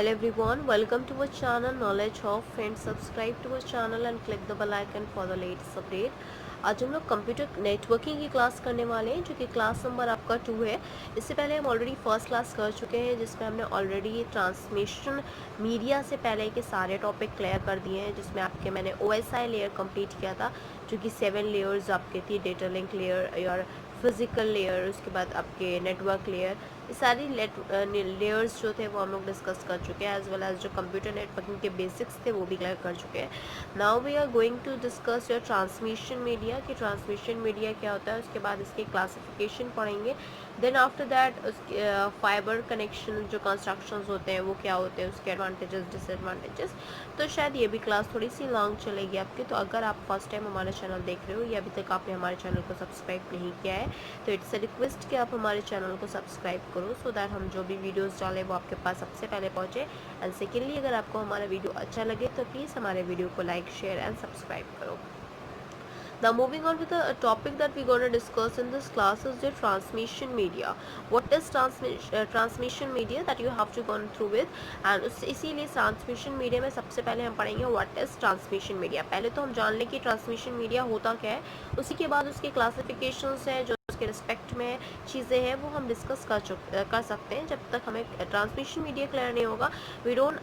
Hello everyone, welcome to our channel Knowledge of Friends. Subscribe to our channel and click the bell icon for the latest update. आज हम लोग computer networking की class करने वाले हैं जो कि क्लास नंबर आपका 2 है। इससे पहले हम ऑलरेडी फर्स्ट क्लास कर चुके हैं जिसमें हमने ऑलरेडी ट्रांसमिशन मीडिया से पहले के सारे टॉपिक क्लियर कर दिए हैं, जिसमें आपके मैंने OSI लेयर कंप्लीट किया था जो कि 7 लेयर्स आपके थी, डेटा लिंक लेयर और फिजिकल लेयर, उसके बाद आपके नेटवर्क लेयर, ये सारी लेयर्स जो थे वो हम लोग डिस्कस कर चुके हैं, एज वेल एज जो कंप्यूटर नेटवर्किंग के बेसिक्स थे वो भी क्लियर कर चुके हैं। Now we are going to discuss your transmission media कि ट्रांसमिशन मीडिया क्या होता है, उसके बाद इसके क्लासिफिकेशन पढ़ेंगे। देन आफ्टर दैट उसके फाइबर कनेक्शन जो कंस्ट्रक्शंस होते हैं वो क्या होते हैं, उसके एडवांटेजेस डिसएडवांटेजेस। तो शायद ये भी क्लास थोड़ी सी लॉन्ग चलेगी आपकी। तो अगर आप फर्स्ट टाइम हमारे चैनल देख रहे हो या अभी तक आपने हमारे चैनल को सब्सक्राइब नहीं किया है तो इट्स अ रिक्वेस्ट कि आप हमारे चैनल को सब्सक्राइब करो सो दैट हम जो भी वीडियोस डालें वो आपके पास सबसे पहले पहुंचे। एंड सेकेंडली, अगर आपको हमारा वीडियो अच्छा लगे तो प्लीज़ हमारे वीडियो को लाइक, शेयर एंड सब्सक्राइब करो। Now moving on with the topic that we're going to discuss in this class is the transmission media. What is transmission media that you have to go through with, and इसीलिए transmission media में सबसे पहले हम पढ़ेंगे what is transmission media। पहले तो हम जान लें कि transmission media होता क्या है, उसी के बाद उसके classifications है जो उसके रिस्पेक्ट में चीज़ें हैं वो हम डिस्कस कर सकते हैं। जब तक हमें ट्रांसमिशन मीडिया क्लियर नहीं होगा we don't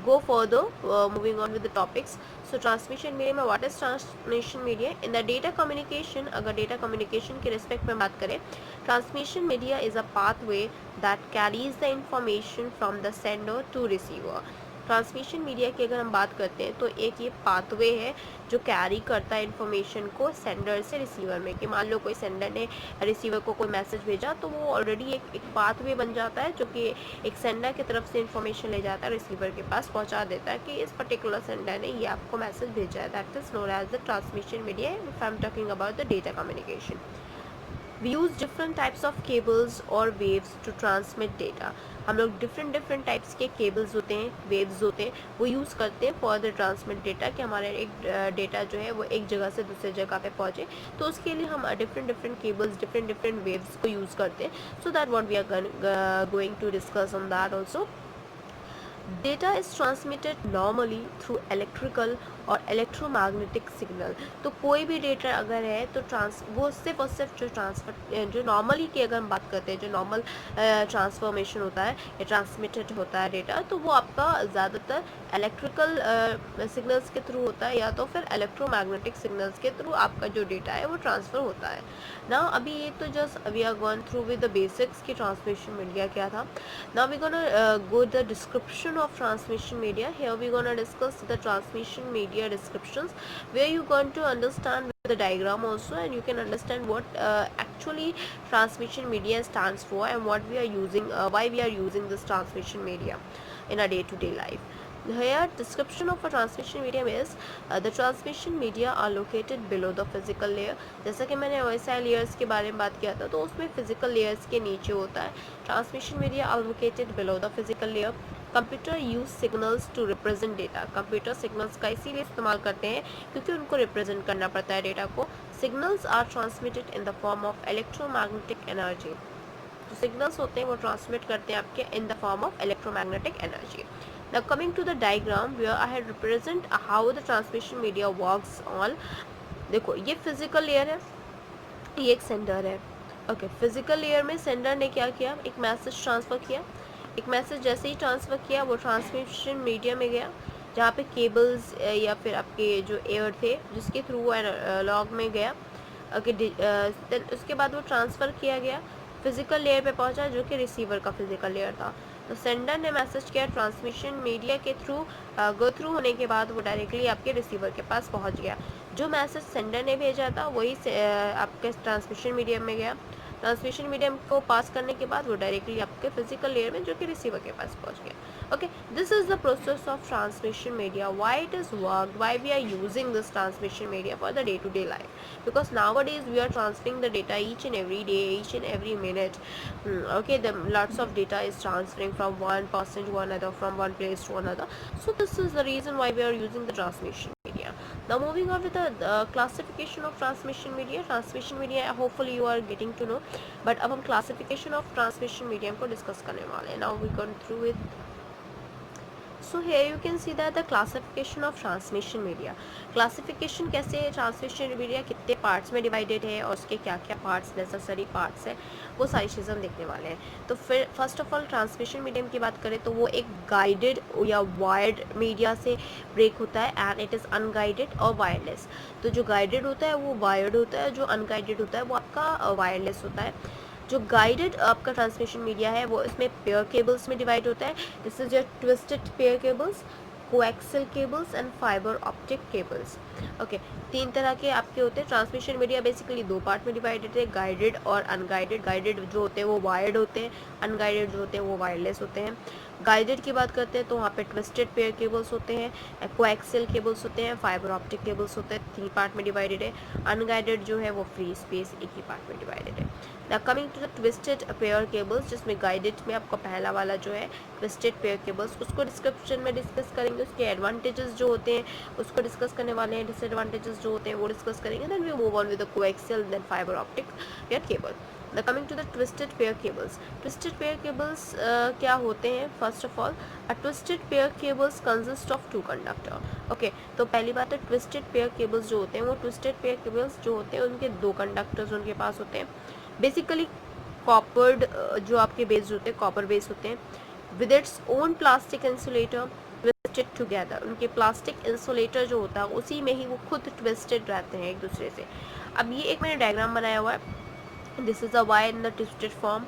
go further moving on with the topics. So transmission media में what is transmission media in the data communication. अगर डेटा कम्युनिकेशन के रिस्पेक्ट में बात करें, transmission media is a pathway that carries the information from the sender to receiver. Transmission media की अगर हम बात करते हैं तो एक ये पाथवे है जो कैरी करता है इन्फॉर्मेशन को सेंडर से रिसीवर में। कि मान लो कोई सेंडर ने रिसीवर को कोई मैसेज भेजा तो वो ऑलरेडी एक पाथवे बन जाता है जो कि एक सेंडर की तरफ से इन्फॉर्मेशन ले जाता है, रिसीवर के पास पहुंचा देता है कि इस पर्टिकुलर सेंडर ने ये आपको मैसेज भेजा है। That is known as the transmission media if I am talking about the data communication. We use different types of cables or waves to transmit data। हम लोग डिफरेंट टाइप्स के cables होते हैं, वेव्स होते हैं, वो यूज़ करते हैं फॉर द ट्रांसमिट डेटा कि हमारे एक डेटा जो है वो एक जगह से दूसरे जगह पे पहुँचे। तो उसके लिए हम डिफरेंट केबल्स, डिफरेंट वेव्स को यूज़ करते हैं। So that what we are going to discuss on that also. Data is transmitted normally through electrical और इलेक्ट्रोमैग्नेटिक सिग्नल। तो कोई भी डेटा अगर है तो वो सिर्फ और सिर्फ जो नॉर्मली की अगर हम बात करते हैं, जो नॉर्मल ट्रांसफॉर्मेशन होता है या ट्रांसमिटेड होता है डेटा, तो वो आपका ज़्यादातर इलेक्ट्रिकल सिग्नल्स के थ्रू होता है या तो फिर इलेक्ट्रोमैग्नेटिक सिग्नल्स के थ्रू आपका जो डेटा है वो ट्रांसफ़र होता है ना। अभी ये तो just we are gone through with the basics की ट्रांसमिशन मीडिया क्या था। Now we gonna go the description of transmission media. Here we're going to discuss the transmission media descriptions where you're going to understand the diagram also and you can understand what actually transmission media stands for and what we are using, why we are using this transmission media in our day-to-day life. Here description of a transmission medium is the transmission media are located below the physical layer। जैसा कि मैंने OSI layers के बारे में बात किया था तो उसमें physical layers के नीचे होता है। Transmission media are located below the physical layer। Computer use signals to represent data. Computer signals का इसीलिए इस्तेमाल करते हैं क्योंकि उनको रिप्रेजेंट करना पड़ता है डेटा को। Signals are transmitted in the form of electromagnetic energy. जो सिग्नल्स होते हैं वो ट्रांसमिट करते हैं आपके in the form of electromagnetic energy. Now coming to the diagram where I had represent how the transmission media works on। देखो ये physical layer है, ये एक सेंडर है। ओके, फिजिकल लेयर में सेंडर ने क्या किया, एक मैसेज ट्रांसफ़र किया। एक मैसेज जैसे ही ट्रांसफ़र किया वो ट्रांसमिशन मीडिया में गया जहाँ पे केबल्स या फिर आपके जो एयर थे जिसके थ्रू वो लॉग में गया। ओके, देन उसके बाद वो ट्रांसफ़र किया गया, फिजिकल लेयर पे पहुंचा जो कि रिसीवर का फिजिकल लेयर था। तो सेंडर ने मैसेज किया ट्रांसमिशन मीडिया के थ्रू, गो थ्रू होने के बाद वो डायरेक्टली आपके रिसीवर के पास पहुंच गया। जो मैसेज सेंडर ने भेजा था वही आपके ट्रांसमिशन मीडियम में गया। ट्रांसमिशन मीडियम को पास करने के बाद वो डायरेक्टली आपके फिजिकल लेयर में जो कि रिसीवर के पास पहुंच गया। Okay, this is the process of transmission media, why it is work, why we are using this transmission media for the day to day life, because nowadays we are transferring the data each and every day, each and every minute. Okay, the lots of data is transferring from one person to another, from one place to another. So this is the reason why we are using the transmission media. Now moving on with the classification of transmission media। transmission media hopefully you are getting to know, but अब हम classification of transmission medium को discuss करने वाले हैं। Now we gone through with so here you can see that the classification of transmission media. Classification कैसे है, transmission media कितने parts में डिवाइडेड है और उसके क्या क्या पार्ट्स नेसेसरी पार्ट्स है, वो सारी चीज़ें हम देखने वाले हैं। तो फिर first of all transmission medium की बात करें तो वो एक गाइडेड या वायर्ड मीडिया से ब्रेक होता है एंड इट इज़ अनगाइडेड और वायरलेस। तो जो गाइडेड होता है वो वायर्ड होता है, जो अनगाइडेड होता है वो आपका वायरलेस होता है। जो गाइडेड आपका ट्रांसमिशन मीडिया है वो इसमें पेयर केबल्स में डिवाइड होता है। This is your twisted pair cables, coaxial cables and fibre optic cables. Okay, तीन तरह के आपके होते हैं। ट्रांसमिशन मीडिया बेसिकली दो पार्ट में डिवाइडेड है, गाइडेड और अनगाइडेड। गाइडेड जो होते हैं वो वायर्ड होते हैं, अनगाइडेड जो होते हैं वो वायरलेस होते हैं। गाइडेड की बात करते हैं तो वहाँ पे ट्विस्टेड पेयर केबल्स होते हैं, कोएक्सियल केबल्स होते हैं, फाइबर ऑप्टिक केबल्स होते हैं, तीन पार्ट में डिवाइडेड है। अनगाइडेड जो है वो फ्री स्पेस एक ही पार्ट में डिवाइडेड है। Now coming to the twisted pair cables, जिसमें गाइडेड में आपका पहला वाला जो है ट्विस्टेड पेयर केबल्स, उसको डिस्क्रिप्शन में डिस्कस करेंगे। उसके एडवांटेजेस जो होते हैं उसको डिस्कस करने वाले हैं, डिसएडवांटेजेस जो होते हैं वो डिस्कस करेंगे। Then we move on with the coaxial then fiber optic pair cable. Now coming to the twisted pair cables. Twisted pair cables क्या होते हैं? First of all, a twisted pair cables consist of two conductor. Okay, तो पहली बात है twisted pair cables जो होते हैं वो twisted pair cables जो होते हैं उनके दो कंडक्टर्स उनके पास होते हैं। बेसिकली कॉपर्ड जो आपके बेस होते हैं कॉपर बेस होते हैं, with its own plastic insulator twisted together. उनके प्लास्टिक इंसुलेटर जो होता है उसी में ही वो खुद ट्विस्टेड रहते हैं एक दूसरे से। अब ये एक मैंने डायग्राम बनाया हुआ है, this is a wire in the twisted form.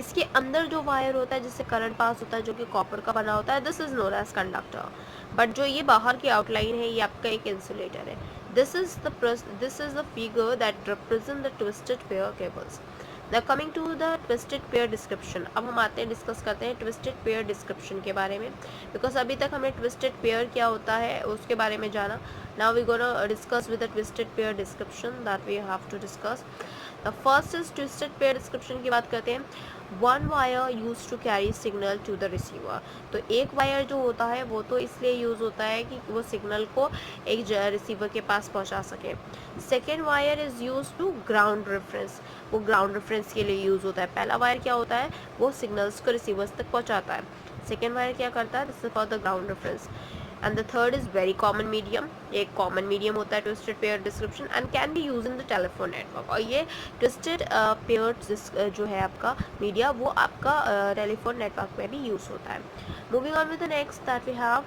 इसके अंदर जो वायर होता है जिससे करंट पास होता है जो कि कॉपर का बना होता है, this is known as conductor. But जो ये बाहर की आउटलाइन है ये आपका एक इंसुलेटर है। This is the figure that represent the twisted pair cables. Now coming to the twisted pair description, अब हम आते हैं डिस्कस करते हैं ट्विस्टेड पेयर डिस्क्रिप्शन के बारे में, बिकॉज अभी तक हमने ट्विस्टेड पेयर क्या होता है उसके बारे में जाना। Now we gonna discuss with the twisted pair description that we have to discuss. The first is twisted pair description की बात करते हैं। One wire use to carry signal to the receiver. तो एक वायर जो होता है वो तो इसलिए यूज़ होता है कि वो सिग्नल को एक रिसीवर के पास पहुंचा सके। Second wire is use to ground reference, वो ग्राउंड रेफरेंस के लिए यूज़ होता है। पहला वायर क्या होता है, वो सिग्नल्स को रिसीवर्स तक पहुंचाता है। सेकेंड वायर क्या करता है, this is for the ground reference. And the third is very common medium, एक कॉमन मीडियम होता है twisted pair description and can be use in the telephone network. और ये ट्विस्टेड पेयर जो है आपका मीडिया वो आपका टेलीफोन नेटवर्क में भी यूज़ होता है। Moving on with the next that we have,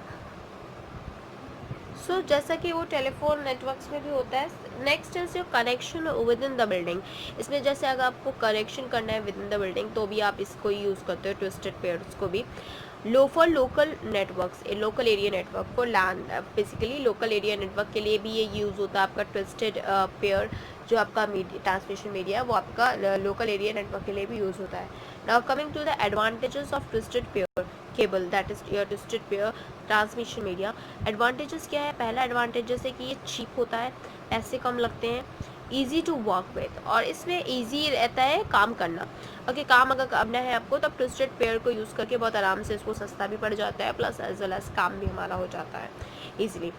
so जैसा कि वो टेलीफोन नेटवर्क्स में भी होता है। Next is your connection within the building. इसमें जैसे अगर आपको कनेक्शन करना है विद इन द बिल्डिंग तो भी आप इसको यूज़ करते हो, ट्विस्टेड पेयर्स को भी। For local networks, local area network for land, basically local area network के लिए भी ये यूज़ होता है आपका ट्विस्टेड पेयर जो आपका ट्रांसमिशन मीडिया वो आपका लोकल एरिया नेटवर्क के लिए भी यूज़ होता है। Now coming to the advantages of twisted pair cable that is your twisted pair transmission media. Advantages क्या है? पहला एडवांटेजेस है कि ये चीप होता है, पैसे कम लगते हैं, ईजी टू वर्क विद, और इसमें ईजी रहता है काम करना। ओके, काम अगर करना है आपको तो आप ट्विस्टेड पेयर को यूज़ करके बहुत आराम से इसको सस्ता भी पड़ जाता है, प्लस एज वेल एज काम भी हमारा हो जाता है ईजिली।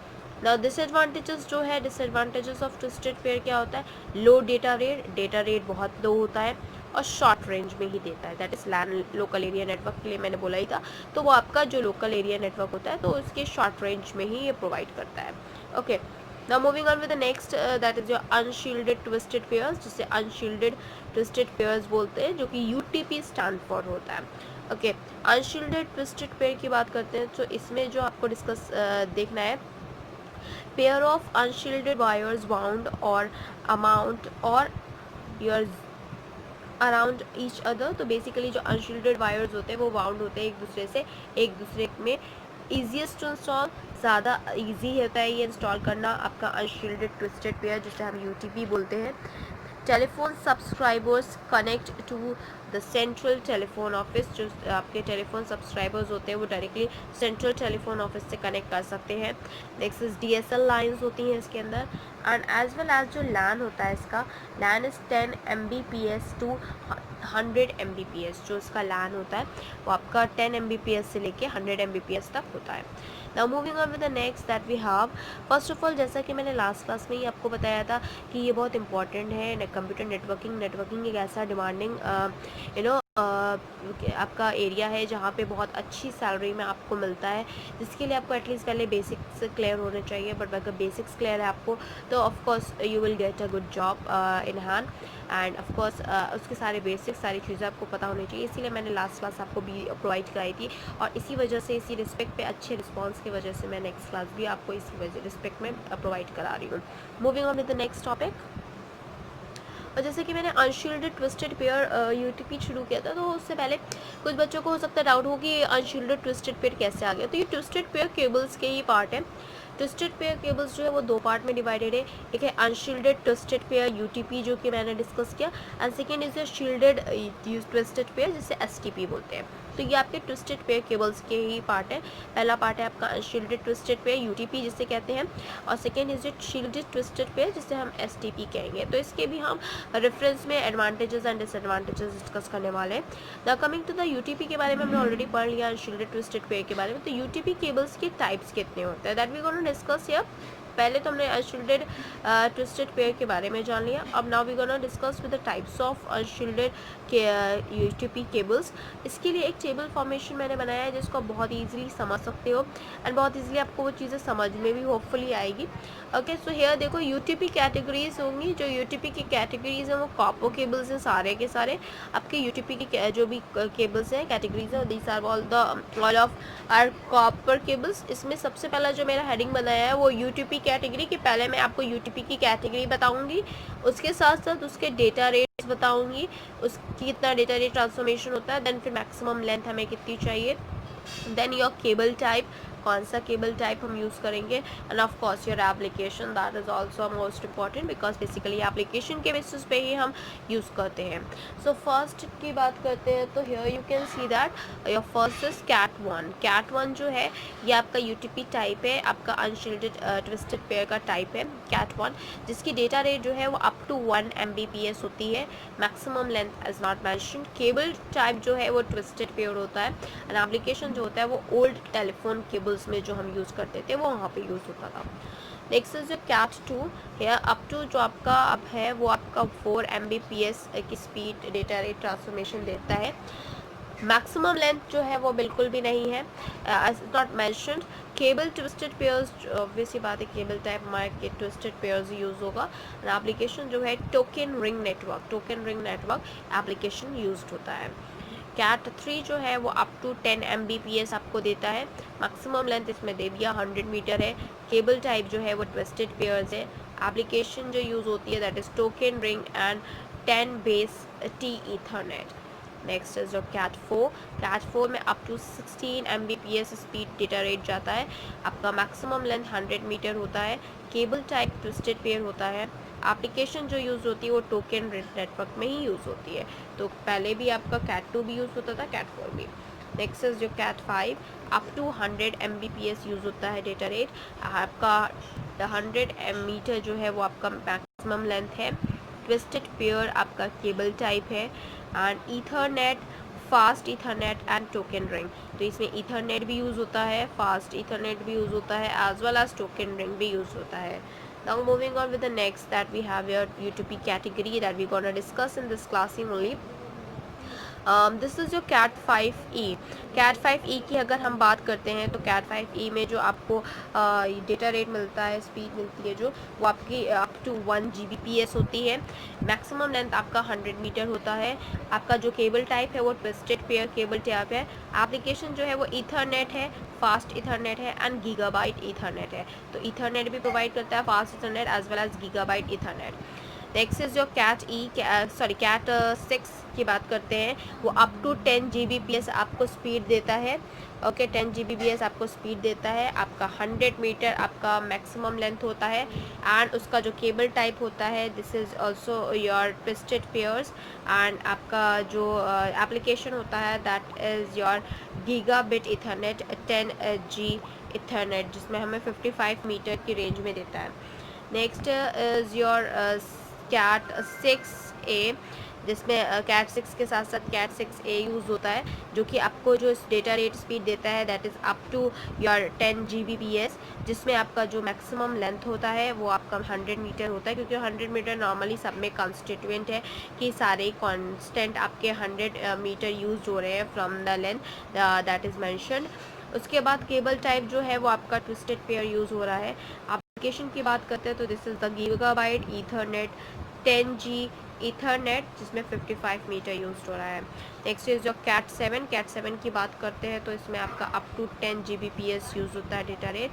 नाउ डिसएडवांटेजेस जो है, डिसएडवांटेजेस ऑफ ट्विस्टेड पेयर क्या होता है? लो डेटा रेट बहुत लो होता है और शॉर्ट रेंज में ही देता है, that is LAN local area network के लिए मैंने बोला ही था। तो वो आपका जो लोकल एरिया नेटवर्क होता है तो उसके शॉर्ट रेंज में ही ये प्रोवाइड करता है। Okay, now moving on with the next that is your unshielded twisted pairs, जिसे अनशील्डेड ट्विस्टेड पेयर्स बोलते हैं, जो कि यूटीपी स्टैंड फॉर होता है। ओके, अनशील्डेड ट्विस्टेड पेयर की बात करते हैं तो इसमें जो आपको डिस्कस देखना है, pair of unshielded wires bound और अमाउंट और योर अराउंड ईच अदर। तो बेसिकली जो अनशील्डेड वायर्स होते हैं वो बाउंड होते हैं एक दूसरे से, एक दूसरे में। ईजीएस्ट टू इंस्टॉल, ज़्यादा इजी होता है ये इंस्टॉल करना आपका अनशील्डेड ट्विस्टेड पेयर, जिसे हम यूटीपी बोलते हैं। Telephone subscribers connect to the central telephone office, जो आपके टेलीफोन सब्सक्राइबर्स होते हैं वो डायरेक्टली सेंट्रल टेलीफोन ऑफिस से कनेक्ट कर सकते हैं। नेक्स्ट इज डीएसएल लाइंस होती हैं इसके अंदर, एंड एज वेल एज जो लैन होता है इसका, लैन इज़ 10 Mbps टू 100 Mbps। जो इसका लैन होता है वो आपका 10 Mbps से लेके 100 Mbps तक होता है। Now moving on with the next that we have, first of all जैसा कि मैंने लास्ट क्लास में ही आपको बताया था कि ये बहुत इंपॉर्टेंट है कंप्यूटर नेटवर्किंग एक ऐसा डिमांडिंग आपका एरिया है जहाँ पे बहुत अच्छी सैलरी में आपको मिलता है, जिसके लिए आपको एटलीस्ट पहले बेसिक्स क्लियर होने चाहिए। बट अगर बेसिक्स क्लियर है आपको तो of course you will get a good job in hand. End of course उसके सारे बेसिक्स सारी चीज़ें आपको पता होनी चाहिए, इसीलिए मैंने लास्ट क्लास आपको भी प्रोवाइड कराई थी, और इसी वजह से, इसी रिस्पेक्ट पे, अच्छे रिस्पॉन्स की वजह से मैं नेक्स्ट क्लास भी आपको इसी वजह रिस्पेक्ट में प्रोवाइड करा रही हूँ। Moving on with the next topic. और जैसे कि मैंने अनशील्डेड ट्विस्टेड पेयर यूटीपी शुरू किया था, तो उससे पहले कुछ बच्चों को हो सकता है डाउट हो कि अनशील्डेड ट्विस्टेड पेयर कैसे आ गया। तो ये ट्विस्टेड पेयर केबल्स के ही पार्ट है। ट्विस्टेड पेयर केबल्स जो है वो दो पार्ट में डिवाइडेड है। एक है अनशील्डेड ट्विस्टेड पेयर यूटीपी, जो कि मैंने डिस्कस किया, and second is shielded twisted pair, जिसे एसटीपी बोलते हैं। तो ये आपके ट्विस्टेड पेयर केबल्स के ही पार्ट है। पहला पार्ट है आपका अनशील्डेड ट्विस्टेड पेयर यूटीपी जिसे कहते हैं, और second is it shielded twisted pair जिसे हम एसटीपी कहेंगे। तो इसके भी हम रेफरेंस में एडवांटेजेस एंड डिसएडवांटेजेस डिस्कस करने वाले हैं। The coming to the UTP के बारे में हमने ऑलरेडी पढ़ लिया, अनशील्डेड ट्विस्टेड पेयर के बारे में। तो यूटीपी केबल्स के टाइप्स कितने होते हैं, that we gonna discuss here. पहले तो हमने अनशील्डेड ट्विस्टेड पेयर के बारे में जान लिया। अब now we gonna discuss with the types of unshielded UTP cables. इसके लिए एक टेबल फॉर्मेशन मैंने बनाया है जिसको आप बहुत ईजिली समझ सकते हो, एंड बहुत ईजिली आपको वो चीज़ें समझ में भी होपफुली आएगी। ओके, सो हियर देखो यूटीपी कैटेगरीज होंगी। जो यूटीपी की कैटेगरीज हैं वो कॉपर केबल्स हैं सारे के सारे। आपके यूटीपी की जो भी केबल्स हैं कैटेगरीज हैं, these are all of our copper cables. इसमें सबसे पहला जो मेरा हेडिंग बनाया है वो यूटीपी कैटेगरी की। पहले मैं आपको यूटीपी की कैटेगरी बताऊंगी, उसके साथ साथ उसके डेटा रेट्स बताऊंगी, उसकी कितना डेटा रेट ट्रांसफॉर्मेशन होता है, देन फिर मैक्सिमम लेंथ हमें कितनी चाहिए, देन योर केबल टाइप, कौन सा केबल टाइप हम यूज़ करेंगे, end of course your application, that is also most important because basically application के बेसिस पे ही हम यूज़ करते हैं। सो फर्स्ट की बात करते हैं, तो here you can see that your first is cat one. Cat one जो है ये आपका यूटीपी टाइप है, आपका अनशील्डेड ट्विस्टेड पेयर का टाइप है कैट वन, जिसकी डेटा रेट जो है वो अप टू 1 Mbps होती है। Maximum length is not mentioned. Cable type जो है वो ट्विस्टेड पेयर होता है, एंड एप्लीकेशन जो होता है वो ओल्ड टेलीफोन केबल्स में जो हम यूज़ करते थे वो वहाँ पे यूज़ होता था। नेक्स्ट इज जो कैट टू है, अप टू जो आपका अब है वो आपका 4 Mbps की स्पीड डेटा रेट ट्रांसफॉर्मेशन देता है। मैक्सिमम लेंथ जो है वो बिल्कुल भी नहीं है, not mentioned. Cable twisted pairs, obvious ही बात है केबल टाइप हमारे ट्विस्टेड पेयर्स यूज़ होगा। एप्लीकेशन जो है token ring network application use होता है। कैट 3 जो है वो अप टू 10 Mbps आपको देता है। मैक्सिमम लेंथ इसमें दे दिया 100 मीटर है। केबल टाइप जो है वो ट्विस्टेड पेयर्स है। एप्लीकेशन जो यूज़ होती है that is token ring and 10 base T Ethernet. Next is जो कैट 4 में up to 16 Mbps speed data rate जाता है। आपका मैक्सिमम लेंथ 100 मीटर होता है। केबल टाइप ट्विस्टेड पेयर होता है। एप्लीकेशन जो यूज़ होती है वो टोकन नेटवर्क में ही यूज़ होती है। तो पहले भी आपका कैट 2 भी यूज़ होता था, कैट 4 भी। नेक्स्ट इज जो cat 5 up to 100 Mbps use होता है डेटा रेट। आपका 100 मीटर जो है वो आपका मैक्सिमम लेंथ है। ट्विस्टेड पेयर आपका केबल टाइप है, and Ethernet, fast Ethernet and token ring. तो इसमें ईथरनेट भी यूज़ होता है, फास्ट ईथरनेट भी यूज़ होता है, as well as token ring भी यूज़ होता है। Now moving on with the next that we have your UTP category that we're gonna discuss in this class only. This is जो cat 5e। Cat 5e की अगर हम बात करते हैं तो कैट 5e में जो आपको डेटा रेट मिलता है, स्पीड मिलती है जो, वो आपकी अप टू 1 Gbps होती है। मैक्सिमम लेंथ आपका 100 मीटर होता है। आपका जो केबल टाइप है वो ट्विस्टेड पेयर केबल टाइप है। एप्लीकेशन जो है वो ईथरनेट है, फास्ट ईथरनेट है एंड गीगाबाइट ईथरनेट है। तो ईथरनेट भी प्रोवाइड करता है, fast Ethernet as well as gigabyte Ethernet. Next is जो कैट 6 की बात करते हैं, वो अप टू 10 Gbps आपको स्पीड देता है। ओके, 10 Gbps आपको स्पीड देता है। आपका 100 मीटर आपका मैक्सिमम लेंथ होता है, एंड उसका जो केबल टाइप होता है this is also your twisted pairs, and आपका जो एप्लीकेशन होता है that is your gigabit ethernet 10G ethernet, जिसमें हमें 55 मीटर की रेंज में देता है। Next is your cat 6a। जिसमें कैट 6 के साथ साथ कैट 6A यूज़ होता है, जो कि आपको जो डेटा रेट स्पीड देता है that is up to your 10 Gbps, जिसमें आपका जो मैक्सिमम लेंथ होता है वो आपका 100 मीटर होता है, क्योंकि 100 मीटर नॉर्मली सब में कॉन्स्टिट्यूएंट है कि सारे कांस्टेंट आपके 100 मीटर यूज हो रहे हैं from the length that is mentioned. उसके बाद केबल टाइप जो है वो आपका ट्विस्टेड पेयर यूज़ हो रहा है। एप्लीकेशन की बात करते हैं तो this is the gigabyte Ethernet 10G ethernet, जिसमें 55 मीटर यूज हो रहा है। नेक्स्ट इज जो कैट 7 की बात करते हैं तो इसमें आपका अप टू 10 Gbps यूज़ होता है डेटा रेट।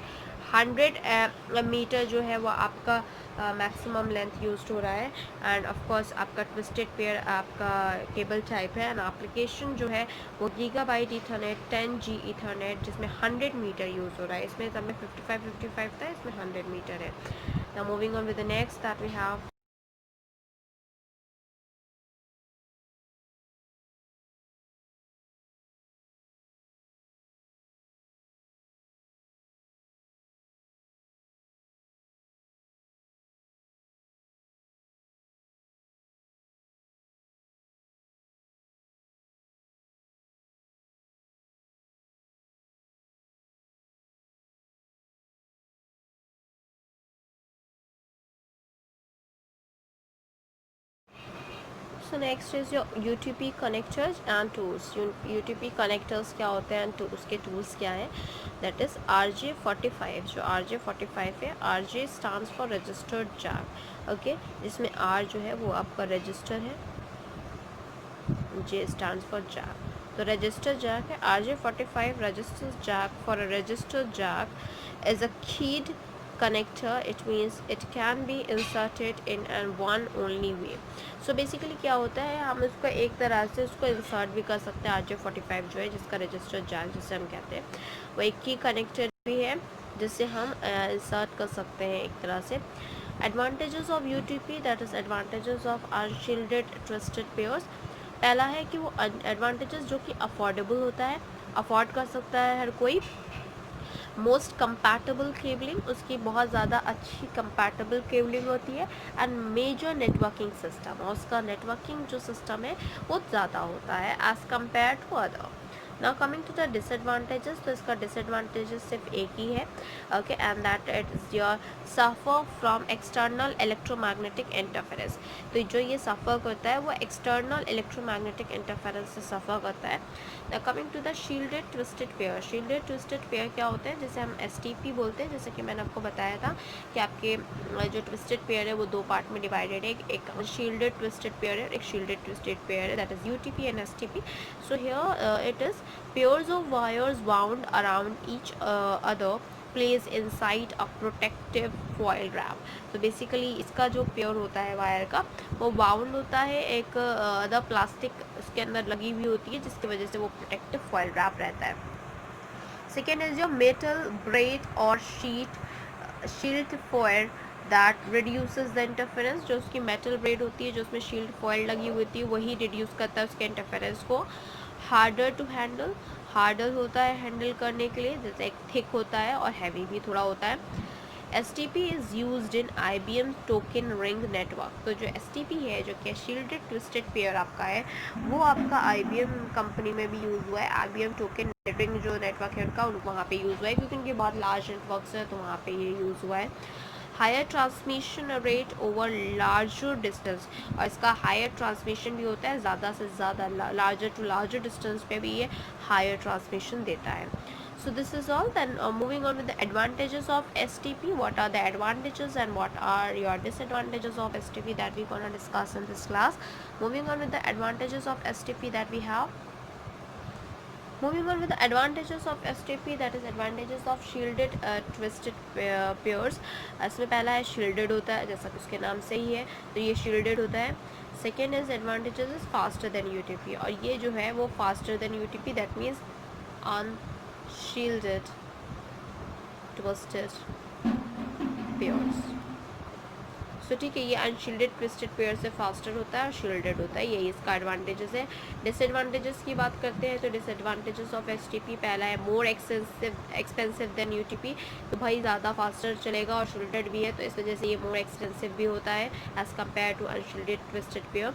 100 मीटर जो है वो आपका मैक्सिमम लेंथ यूज हो रहा है। एंड ऑफ कोर्स आपका ट्विस्टेड पेयर आपका केबल टाइप है। एंड एप्लीकेशन जो है वो गीगाबाइट ईथरनेट 10G ईथरनेट, जिसमें 100 मीटर यूज़ हो रहा है। इसमें सब में 55 था, इसमें 100 मीटर है। Now moving on with the next that we have. So next is your UTP connectors and tools. UTP connectors क्या होते हैं एंड उसके टूल्स क्या हैं, दैट इज़ RJ45। जो RJ45 है, RJ stands for registered jack, okay, जिसमें R जो है वो आपका रजिस्टर है, J स्टैंड्स फॉर जैक, तो रजिस्टर जैक है। RJ45 register jack for a register jack is a keyed connector. It means it can be inserted in and one only way. So basically क्या होता है, हम इसको एक तरह से उसको इंसर्ट भी कर सकते हैं। RJ45 जो है, जिसका रजिस्टर जैक जिसे हम कहते हैं, वो एक की कनेक्टर भी है जिससे हम इंसर्ट कर सकते हैं एक तरह से। Advantages of UTP, that is advantages of unshielded twisted pairs. पहला है कि वो एडवांटेजेस जो कि अफोर्डेबल होता है, अफोर्ड कर सकता है हर कोई। मोस्ट कंपैटिबल केबलिंग, उसकी बहुत ज़्यादा अच्छी कंपैटिबल केबलिंग होती है। एंड मेजर नेटवर्किंग सिस्टम, और उसका नेटवर्किंग जो सिस्टम है वो ज़्यादा होता है as compare to other. Now coming to the disadvantages, तो इसका डिसएडवांटेजेस सिर्फ एक ही है, okay, and that it is your suffer from external electromagnetic interference. तो जो ये सफ़र करता है वो एक्सटर्नल इलेक्ट्रोमैग्नेटिक इंटरफेरेंस से सफ़र करता है। Now coming to the shielded twisted pair. Shielded twisted pair क्या होते हैं, जिसे हम STP बोलते हैं, जैसे कि मैंने आपको बताया था कि आपके जो ट्विस्टेड पेयर है वो दो पार्ट में डिवाइडेड है, एक शील्डेड ट्विस्टेड पेयर है, एक शील्डेड ट्विस्टेड पेयर है, that is UTP and STP। So here it is pairs of wires bound around each other place inside a protective foil wrap. तो बेसिकली इसका जो pair होता है वायर का, वो बाउंड होता है एक अदर प्लास्टिक उसके अंदर लगी हुई होती है, जिसकी वजह से वो प्रोटेक्टिव फॉइल रैप रहता है। Second is your metal braid और shield foil that reduces the interference. जो उसकी मेटल ब्रेड होती है, जो उसमें शील्ड फॉइल लगी हुई होती है, वही रिड्यूस करता है उसके इंटरफेरेंस को। हार्डर टू हैंडल, हार्डर होता है हैंडल करने के लिए, जैसे एक थिक होता है और हैवी भी थोड़ा होता है। STP is used in IBM token ring network. तो जो STP है, जो कि शील्डेड ट्विस्टेड पेयर आपका है, वो आपका IBM कंपनी में भी यूज़ हुआ है। IBM टोकन रिंग जो नेटवर्क है उनका, वहाँ पे यूज़ हुआ है, क्योंकि उनके बहुत लार्ज नेटवर्क्स है, तो वहाँ पे ये यूज़ हुआ है। Higher transmission rate over larger distance, और इसका हायर ट्रांसमिशन भी होता है, ज़्यादा से ज़्यादा लार्जर टू लार्जर डिस्टेंस पे भी ये हायर ट्रांसमिशन देता है। So this is all. Then moving on with the advantages of STP. What are the advantages and what are your disadvantages of STP that we're gonna discuss in this class. Moving on with the advantages of STP that we have. Moving on with the advantages of STP, that is advantages of shielded twisted pairs. इसमें पहला है shielded होता है, जैसा कि उसके नाम से ही है, तो ये shielded होता है। Second is advantages is faster than UTP, और ये जो है वो faster than UTP, that means unshielded twisted pairs. सो ठीक है, ये अनशील्डेड ट्विस्टेड पेयर से फास्टर होता है और शील्डेड होता है, यही इसका एडवांटेजेस है। डिसएडवांटेजेस की बात करते हैं तो डिसएडवांटेजेस ऑफ STP, पहला है मोर एक्सपेंसिव देन UTP। तो भाई ज़्यादा फास्टर चलेगा और शील्डेड भी है, तो इस वजह से ये मोर एक्सपेंसिव भी होता है as compare to unshielded twisted pair.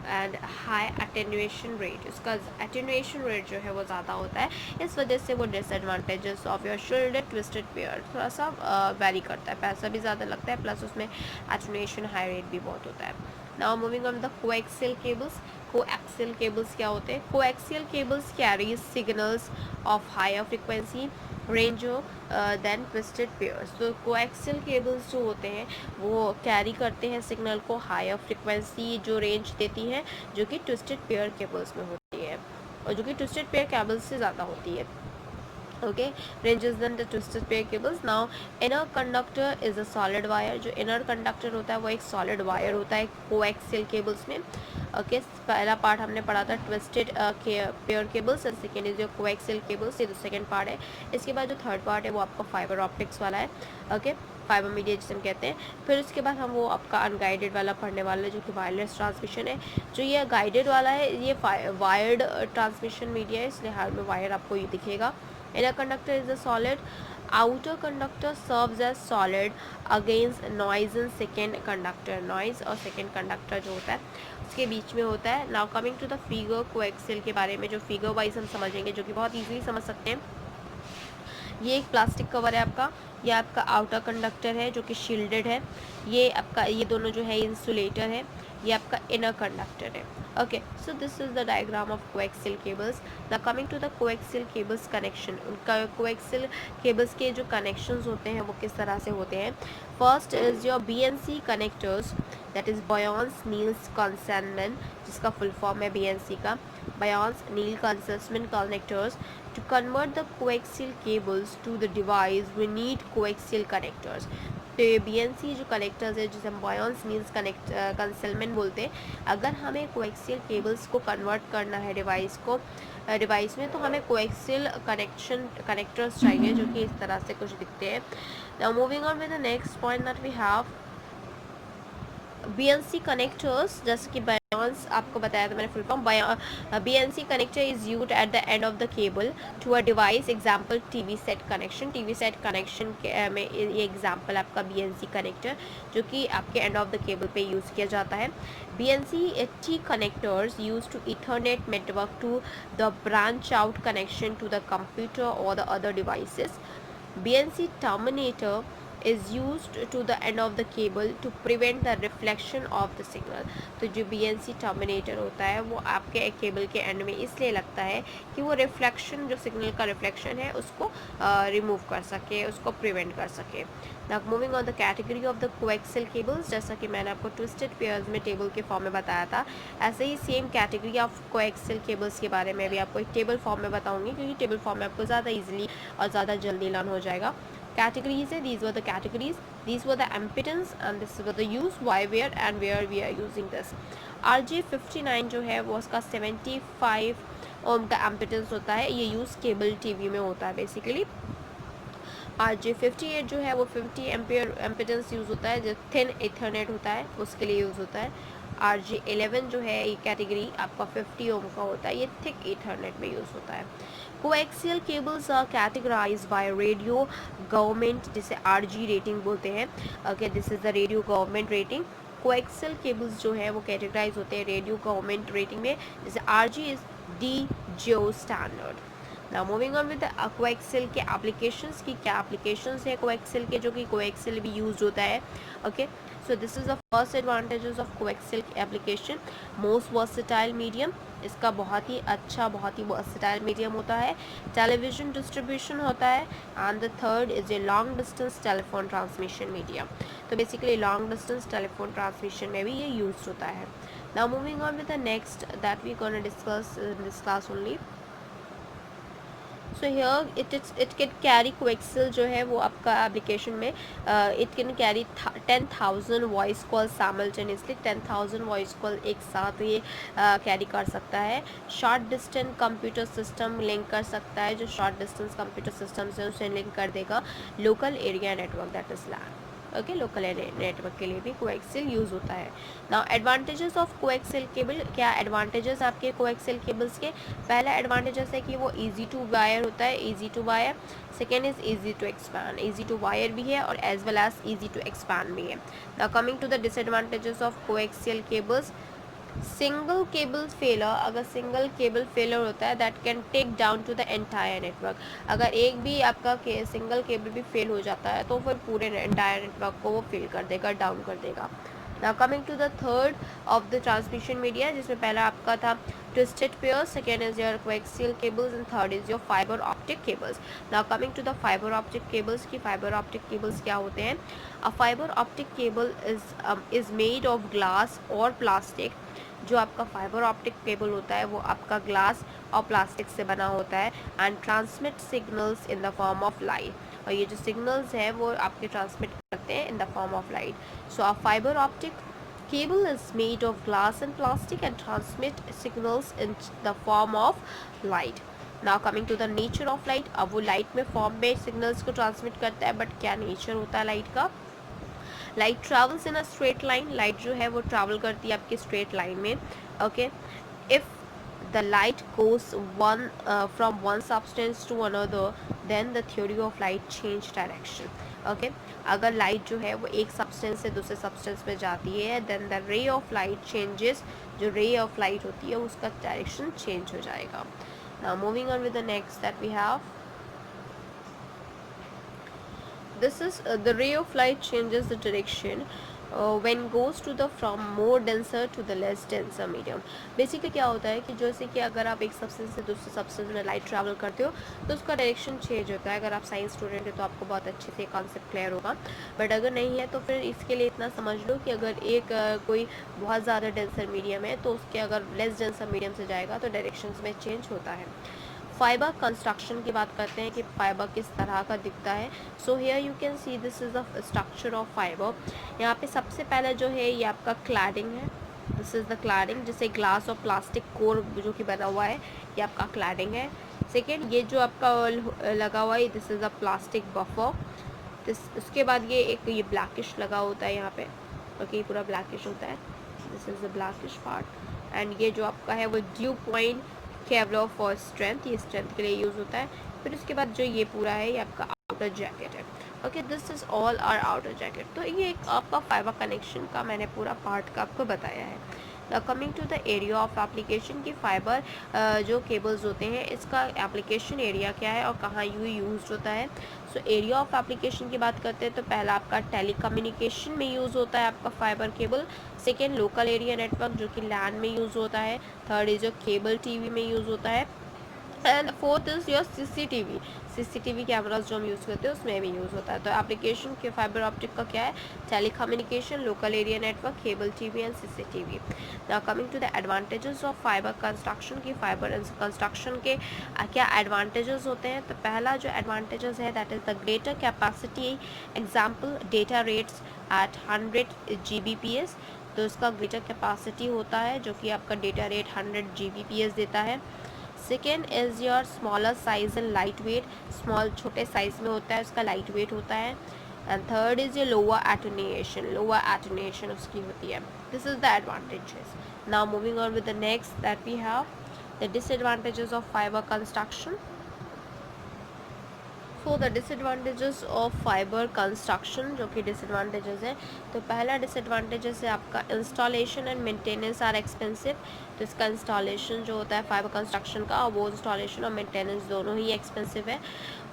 And high attenuation rate, उसका अटेन्यूएशन रेट जो है वो ज़्यादा होता है, इस वजह से वो disadvantages of your shoulder twisted pair थोड़ा सा वेरी करता है, पैसा भी ज़्यादा लगता है, प्लस उसमें अटेन्यूएशन हाई रेट भी बहुत होता है। Now moving on the coaxial cables. Coaxial cables क्या होते हैं? Coaxial cables carries signals of higher frequency range than twisted pairs. तो कोएक्सियल केबल्स जो होते हैं वो कैरी करते हैं सिग्नल को हायर फ्रिक्वेंसी जो रेंज देती है, जो कि ट्विस्टेड पेयर केबल्स में होती है, और जो कि ट्विस्टेड पेयर केबल्स से ज़्यादा होती है। okay, ranges than the twisted pair cables. Now inner conductor is a solid wire. जो inner conductor होता है वो एक solid wire होता है coaxial cables में। ओके, पहला पार्ट हमने पढ़ा था twisted pair cables and second is जो कोएक्सियल केबल्स, ये जो सेकेंड पार्ट है। इसके बाद जो थर्ड पार्ट है वो आपका फाइबर ऑप्टिक्स वाला है। ओके, फाइबर मीडिया जिसे हम कहते हैं। फिर उसके बाद हम वो आपका अनगाइडेड वाला पढ़ने वाले जो कि वायरलेस ट्रांसमिशन है। जो ये गाइडेड वाला है ये वायर्ड ट्रांसमिशन मीडिया है, इसलिए हर में वायर आपको ये दिखेगा। Inner conductor is a solid. Outer conductor serves as solid against noise in second conductor. Noise और second conductor जो होता है उसके बीच में होता है। Now coming to the figure coaxial के बारे में, जो figure wise हम समझेंगे, जो कि बहुत easily समझ सकते हैं। ये एक प्लास्टिक कवर है आपका, ये आपका आउटर कंडक्टर है जो कि शील्डेड है, ये आपका ये दोनों जो है इंसुलेटर है, ये आपका इनर कंडक्टर है। Okay, so this is the diagram of coaxial cables. Now coming to the coaxial cables connection. उनका कोएक्सियल केबल्स के जो कनेक्शंस होते हैं वो किस तरह से होते हैं। First is your BNC connectors, that is bayonet Neill's Concelman, जिसका फुल फॉर्म है BNC का, bayonet Neill Concelman connectors. To convert the coaxial cables to the device, we need coaxial connectors. तो ये BNC जो कनेक्टर्स है जिसे हम बायोन्स Niels कंसेलमेंट बोलते हैं, अगर हमें कोएक्सियल केबल्स को कन्वर्ट करना है डिवाइस में, तो हमें कोएक्सियल कनेक्टर्स चाहिए जो कि इस तरह से कुछ दिखते हैं। Now moving on with the next point that we have BNC connectors, जैसे कि बायोन्स आपको बताया था मैंने full form. BNC connector is used at the end of the cable to a device, example TV set connection. TV set connection में ये example आपका BNC कनेक्टर जो कि आपके एंड ऑफ द केबल पे यूज़ किया जाता है। BNC T connectors used to Ethernet network to the branch out connection to the computer or the other devices. BNC terminator is used to the end of the cable to prevent the reflection of the signal. तो जो BNC terminator होता है वो आपके cable के and में इसलिए लगता है कि वो रिफ्लेक्शन, जो सिग्नल का रिफ्लेक्शन है उसको रिमूव कर सके, उसको प्रिवेंट कर सके। Now moving on the category of the coaxial cables, जैसा कि मैंने आपको ट्विस्टेड पेयर्स में टेबल के फॉर्म में बताया था, ऐसे ही same category of coaxial cables के बारे में भी आपको एक टेबल फॉर्म में बताऊंगी, क्योंकि टेबल फॉर्म में आपको ज़्यादा ईजिली और ज़्यादा जल्दी लर्न हो जाएगा। Categories है, these were the categories, these were the impedance and this was the use, why, where and where we are using this. RJ59 जो है वो उसका 75 ओम का impedance होता है, ये यूज़ केबल टीवी में होता है बेसिकली। RJ58 जो है वो 50 एम्पियर impedance यूज़ होता है, जो थिन इथरनेट होता है उसके लिए यूज़ होता है। RJ11 जो है ये कैटेगरी आपका 50 ओम का होता है, ये थिक इथरनेट में यूज़ होता है। Coaxial cables are categorized by radio government, जिसे RG रेटिंग बोलते हैं। Okay, this is the radio government rating. Coaxial cables जो है वो कैटेगराइज होते हैं रेडियो गवर्नमेंट रेटिंग में, जैसे RG is D Jio standard. Now moving on with coaxial के एप्लीकेशंस की, क्या एप्लीकेशंस है कोएक्सियल के जो कि कोएक्सियल भी यूज होता है। Okay, so this is the first advantages of coaxial application. Most versatile medium, इसका बहुत ही अच्छा, बहुत ही वर्सेटाइल मीडियम होता है। टेलीविजन डिस्ट्रीब्यूशन होता है, and the third is a long distance telephone transmission medium. तो basically long distance telephone transmission में भी ये यूज होता है। Now moving on with the next that we gonna discuss in this class only. So here it can carry coaxial जो है वो आपका एप्लीकेशन में it can carry 10,000 voice call simultaneously, 10,000 voice call एक साथ ये कैरी कर सकता है। Short distance computer system link कर सकता है, जो शॉर्ट डिस्टेंस कंप्यूटर सिस्टम से उसे लिंक कर देगा। Local area network that is LAN. Okay, local network के लिए भी कोएक्सियल यूज़ होता है। Now advantages of coaxial cable, क्या एडवांटेजेस आपके कोएक्सियल केबल्स के। पहला एडवांटेजेस है कि वो इजी टू वायर होता है, easy to wire. Second is easy to expand, easy to wire भी है और as well as easy to expand भी है। Now coming to the disadvantages of coaxial cables, single cable failure, अगर single cable failure होता है that can take down to the entire network. अगर एक भी आपका सिंगल केबल भी फेल हो जाता है तो फिर पूरे एंटायर नेटवर्क को वो फेल कर देगा, डाउन कर देगा। Now coming to the third of the transmission media, जिसमें पहला आपका था twisted pair, second is your coaxial cables and third is your fibre optic cables. Now coming to the fibre optic cables की fibre optic cables क्या होते हैं। A fibre optic cable is made of glass और plastic. जो आपका fibre optic cable होता है वो आपका ग्लास और प्लास्टिक से बना होता है and transmit signals in the form of light. और ये जो सिग्नल्स है वो आपके ट्रांसमिट करते हैं इन the form of light. So a fibre optic cable is made of glass and plastic and transmit signals in the form of light. Now coming to the nature of light, अब वो light में form में signals को transmit करता है, but क्या nature होता है लाइट का। Light travels in a straight line, light जो है वो ट्रैवल करती है आपकी स्ट्रेट लाइन में। Okay, if the light goes from one substance to another, then the theory of light change direction. Okay, अगर लाइट जो है वो एक सब्सटेंस से दूसरे सब्सटेंस में जाती है then the ray of light changes, जो ray of light होती है उसका डायरेक्शन चेंज हो जाएगा। Now moving on with the next that we have, this is the ray of light changes the direction when goes to the from more denser to the less denser medium। Basically क्या होता है कि जैसे कि अगर आप एक substance से दूसरे सब्सटेंस में लाइट ट्रैवल करते हो तो उसका डायरेक्शन चेंज होता है। अगर आप साइंस स्टूडेंट हो तो आपको बहुत अच्छे से कॉन्सेप्ट क्लियर होगा, बट अगर नहीं है तो फिर इसके लिए इतना समझ लो कि अगर एक कोई बहुत ज़्यादा डेंसर मीडियम है तो उसके अगर लेस डेंसर मीडियम से जाएगा तो डायरेक्शन में चेंज होता है। फाइबर कंस्ट्रक्शन की बात करते हैं कि फाइबर किस तरह का दिखता है। So here you can see this is the structure of fibre. यहाँ पे सबसे पहला जो है ये आपका क्लैडिंग है, दिस इज़ द क्लैडिंग, जिससे ग्लास और प्लास्टिक कोर जो कि बना हुआ है ये आपका क्लैडिंग है। सेकेंड, ये जो आपका लगा हुआ है this is a plastic buffer. उसके बाद ये ये ब्लैकिश लगा होता है यहाँ पे, ओके, ये पूरा ब्लैकिश होता है, this is the blackish part. And ये जो आपका है वो due point Kevlar for strength, ये स्ट्रेंथ के लिए यूज़ होता है। फिर उसके बाद जो ये पूरा है ये आपका आउटर जैकेट है। Okay, this is all our outer jacket. तो ये एक आपका फाइबर कनेक्शन का मैंने पूरा पार्ट का आपको बताया है। Coming to the area of application की फाइबर जो केबल्स होते हैं इसका एप्लीकेशन एरिया क्या है और कहाँ यूज़ होता है। सो एरिया ऑफ एप्लीकेशन की बात करते हैं तो पहला आपका टेलीकम्युनिकेशन में यूज़ होता है आपका fibre cable. Second, local area network जो कि लैंड में यूज़ होता है। Third is your cable TV में यूज़ होता है। And fourth is your CCTV cameras जो हम यूज़ करते हैं उसमें भी यूज़ होता है। तो एप्लीकेशन के फाइबर ऑप्टिक का क्या है, telecommunication, local area network, cable TV and CCTV. Now coming to the advantages of fibre construction की फाइबर कंस्ट्रक्शन के क्या एडवांटेजेस होते हैं। तो पहला जो एडवांटेजेस है that is the greater capacity, example data rates eight 100 Gbps। तो इसका ग्रेटर कैपेसिटी होता है जो कि आपका डेटा रेट 100 Gbps देता है। Second is your smaller size and light weight, small छोटे साइज में होता है, उसका लाइट वेट होता है। And third is your lower attenuation उसकी होती है। This is the advantages. Now moving on with the next that we have the disadvantages of fibre construction. So the disadvantages of fibre construction, जो कि disadvantages हैं, तो पहला disadvantages है आपका installation and maintenance are expensive. तो इसका installation जो होता है फाइबर कंस्ट्रक्शन का, वो इंस्टॉलेशन और मेंटेनेंस दोनों ही एक्सपेंसिव है।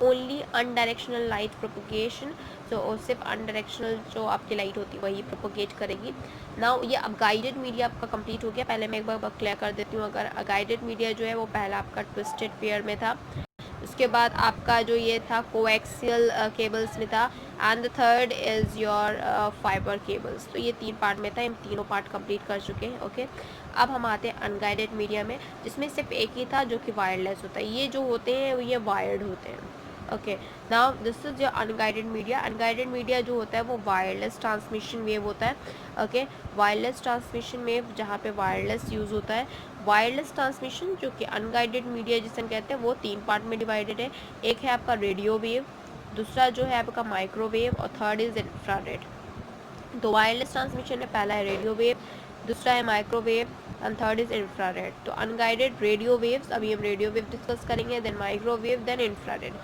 ओनली अनडायरेक्शनल लाइट प्रोपोगेशन, तो सिर्फ अनडायरेक्शनल जो आपकी लाइट होती है वही प्रोपोगेट करेगी। नाउ ये अब गाइडेड मीडिया आपका कंप्लीट हो गया। पहले मैं एक बार क्लियर कर देती हूँ। अगर गाइडेड मीडिया जो है वो पहला आपका ट्विस्टेड पेयर में था, उसके बाद आपका जो ये था कोएक्सियल केबल्स में था, and the third is your fibre cables. तो ये 3 पार्ट में था, हम तीनों पार्ट कंप्लीट कर चुके हैं। ओके, अब हम आते हैं अनगाइडेड मीडिया में, जिसमें सिर्फ एक ही था जो कि वायरलेस होता है। ये जो होते हैं ये वायर्ड होते हैं। Okay, now this is your unguided media. Unguided media जो होता है वो वायरलेस ट्रांसमिशन वेव होता है। ओके, वायरलेस ट्रांसमिशन वेव जहाँ पे वायरलेस यूज़ होता है। वायरलेस ट्रांसमिशन जो कि अनगाइडेड मीडिया जिसे हम कहते हैं वो 3 पार्ट में डिवाइडेड है। एक है आपका रेडियो वेव, दूसरा जो है आपका माइक्रोवेव और थर्ड इज इंफ्रारेड। तो वायरलेस ट्रांसमिशन में पहला है रेडियो वेव, दूसरा है microwave and third is infrared. तो अनगाइडेड रेडियो वेव्स, अभी हम रेडियो वेव डिस्कस करेंगे, then microwave, then infrared.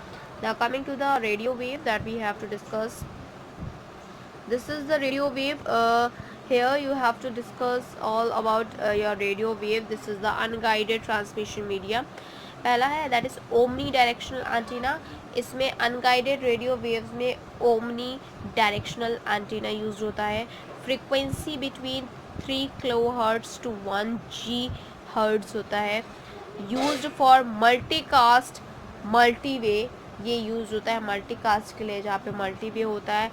Now coming to the radio wave that we have to discuss, this is the radio wave. Here you have to discuss all about your radio wave. This is the unguided transmission media. पहला है that is omni directional antenna. इसमें unguided radio waves में omni directional antenna use होता है. Frequency between 3 kilohertz to 1 G hertz होता है. Used for multicast multiway. ये use होता है मल्टीकास्ट के लिए, जहाँ पे मल्टीवे होता है.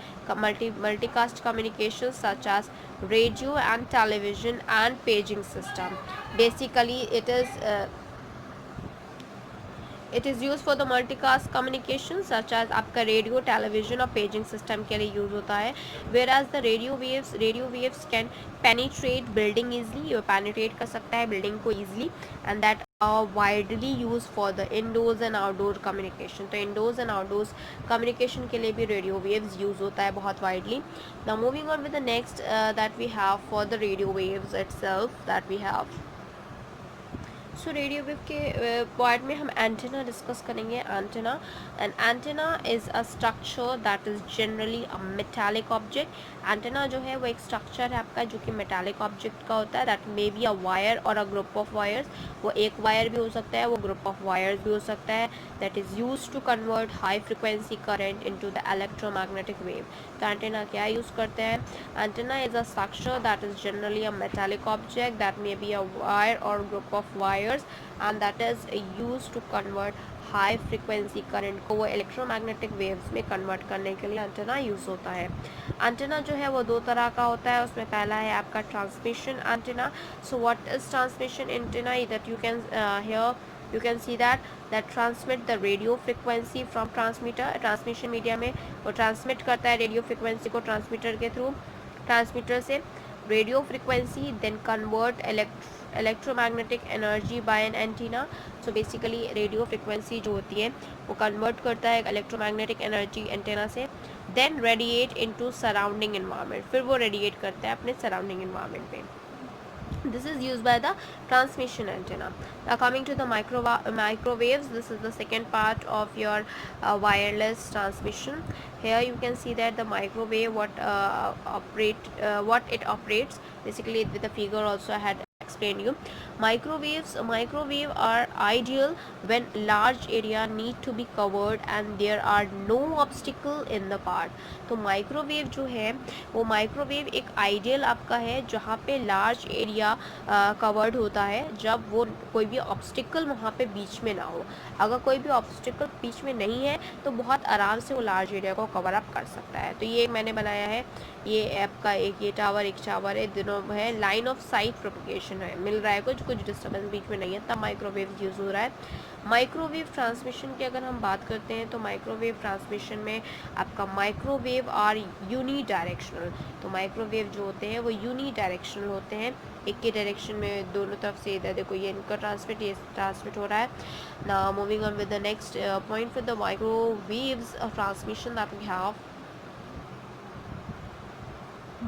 Multicast communication such as radio and television and paging system. Basically it is use for the multicast communication such as आपका रेडियो, टेलीविजन और पेजिंग सिस्टम के लिए यूज़ होता है. Whereas the radio waves can penetrate building easily. ये penetrate कर सकता है बिल्डिंग को easily. And that are widely use for the indoors and outdoor communication. तो इंडोर्स एंड आउटडोर्स कम्युनिकेशन के लिए भी रेडियो वेव्स यूज़ होता है बहुत widely. Now moving on with the next that we have for the radio waves itself that we have. So radio wave के point में हम एंटेना डिस्कस करेंगे. Antenna is a structure that is generally a metallic object. Antenna जो है वो एक structure है आपका जो कि मेटालिक ऑब्जेक्ट का होता है. That may be a wire और अ ग्रुप ऑफ वायर्स. वो एक वायर भी हो सकता है, वो ग्रुप ऑफ वायर्स भी हो सकता है. That is use to convert high frequency current into the electromagnetic wave. तो एंटेना क्या यूज़ करते हैं? Antenna is a structure that is generally a metallic object that may be a wire or group of wires and that is used to convert high frequency current को वो electromagnetic waves में convert करने के लिए antenna use होता है. Antenna जो है वो दो तरह का होता है. उसमें पहला है आपका transmission antenna. So what is transmission antenna? That you can hear you can see that transmit the radio frequency from transmitter. Transmission media में वो ट्रांसमिट करता है रेडियो फ्रिक्वेंसी को ट्रांसमीटर के थ्रू. ट्रांसमीटर से radio frequency then convert electromagnetic energy by an antenna. So basically radio frequency जो होती है वो कन्वर्ट करता है इलेक्ट्रोमैग्नेटिक एनर्जी एंटीना से. Then radiate into surrounding environment. फिर वो रेडिएट करता है अपने सराउंडिंग इन्वायरमेंट पे. This is used by the transmission antenna. Now coming to the microwaves, this is the second part of your wireless transmission. Here you can see that the microwave what it operates. Basically with the figure also I had explained you. Microwave are ideal when large area need to be covered and there are no obstacle in the path. तो microwave जो है वो microwave एक ideal आपका है जहाँ पे large area covered होता है, जब वो कोई भी ऑब्स्टिकल वहाँ पे बीच में ना हो. अगर कोई भी ऑब्स्टिकल बीच में नहीं है तो बहुत आराम से वो लार्ज एरिया को कवर अप कर सकता है. तो ये मैंने बनाया है. ये ऐप का एक टावर है, दोनों है लाइन ऑफ साइट प्रोपगेशन है, मिल रहा है कुछ डिस्टर्बेंस बीच में नहीं है, तब माइक्रोवेव यूज़ हो रहा है. माइक्रोवेव ट्रांसमिशन की अगर हम बात करते हैं तो माइक्रोवेव ट्रांसमिशन में आपका माइक्रोवेव आर यूनी डायरेक्शनल. तो माइक्रोवेव जो होते हैं वो यूनी डायरेक्शनल होते हैं, एक के डायरेक्शन में दोनों तरफ से. इधर देखो ये इनका ट्रांसमिट हो रहा है. Now moving on with the next point for the microwaves transmission that we have.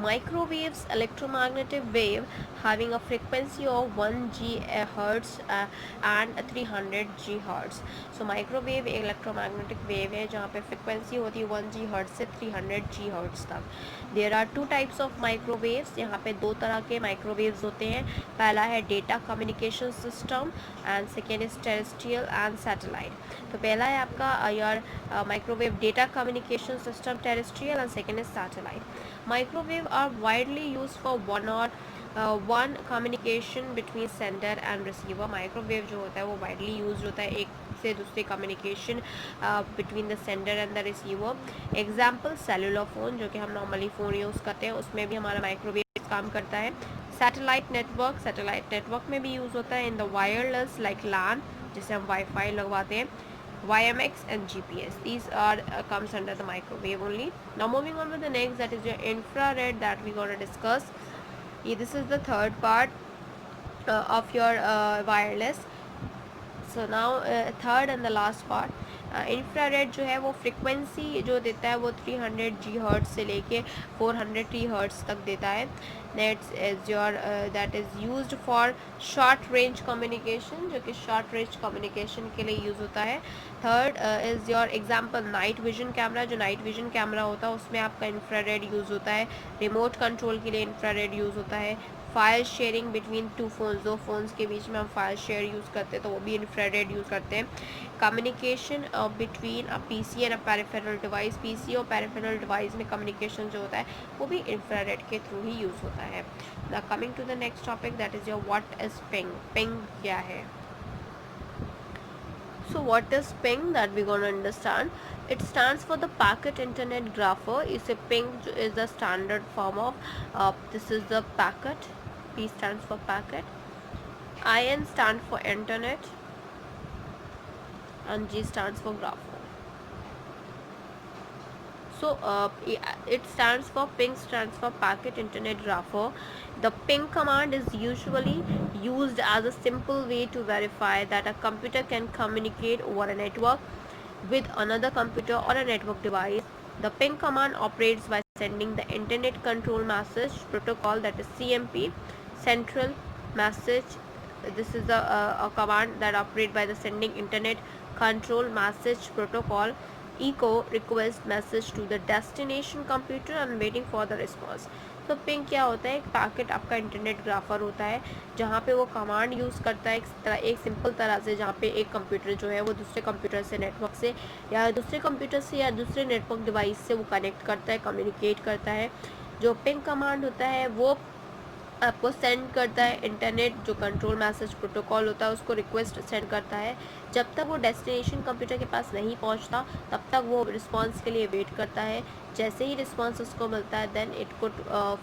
Microwaves electromagnetic wave having a frequency of 1 GHz and 300 GHz. So microwave electromagnetic wave है जहाँ पे frequency होती है 1 GHz से 300 GHz तक. There are two types of microwaves. यहाँ पे दो तरह के microwaves होते हैं. पहला है data communication system and second is terrestrial and satellite. तो पहला है आपका your microwave data communication system terrestrial and second is satellite. Microwave are widely used for one communication between sender and receiver. Microwave जो होता है वो widely used होता है एक से दूसरे communication between the sender and the receiver. Example cellular phone जो कि हम normally फ़ोन यूज़ करते हैं, उसमें भी हमारा microwave काम करता है. Satellite network में भी यूज़ होता है in the wireless like LAN जिसे हम Wi-Fi लगवाते हैं. YMX and GPS, these are comes under the microwave only. Now moving on with the next, that is your infrared that we going to discuss. This is the third part of your wireless. So now third and the last part, infrared जो है वो frequency जो देता है वो 300 GHz से लेके 400 THz तक देता है. That is used for short range communication, जो कि शॉर्ट रेंज कम्युनिकेशन के लिए यूज़ होता है. Third is your example night vision camera. जो नाइट विजन कैमरा होता है उसमें आपका इंफ्रारेड यूज़ होता है. रिमोट कंट्रोल के लिए इंफ्रारेड यूज़ होता है. File sharing between two phones, दो फ़ोन्स के बीच में हम फाइल शेयर यूज़ करते हैं तो वो भी इंफ्रारेड यूज़ करते हैं. Communication between a PC and a peripheral device, PC और पेरिफेरल डिवाइस में कम्युनिकेशन जो होता है वो भी इंफ्रारेड के थ्रू ही यूज़ होता है. The coming to the next topic, that is your what is ping. Ping क्या है? So what is ping, that we're going to understand. It stands for the packet internet grapher. Is a ping is the standard form of this is the packet. P stands for packet, IN stands for internet, and G stands for grapher. So it stands for ping stands for packet internet grapher. The ping command is usually used as a simple way to verify that a computer can communicate over a network with another computer or a network device. The ping command operates by sending the Internet Control Message Protocol, that is CMP, Central Message. This is a command that operates by the sending Internet Control Message Protocol echo request message to the destination computer and waiting for the response. तो ping क्या होता है? एक packet आपका internet grapher होता है जहाँ पे वो कमांड यूज़ करता है एक सिंपल तरह से, जहाँ पे एक कंप्यूटर जो है वो दूसरे कंप्यूटर से नेटवर्क से या दूसरे कंप्यूटर से या दूसरे नेटवर्क डिवाइस से वो कनेक्ट करता है, कम्युनिकेट करता है. जो पिंग कमांड होता है वो आपको सेंड करता है इंटरनेट जो कंट्रोल मैसेज प्रोटोकॉल होता है उसको रिक्वेस्ट सेंड करता है. जब तक वो डेस्टिनेशन कंप्यूटर के पास नहीं पहुंचता तब तक वो रिस्पांस के लिए वेट करता है. जैसे ही रिस्पांस उसको मिलता है then it could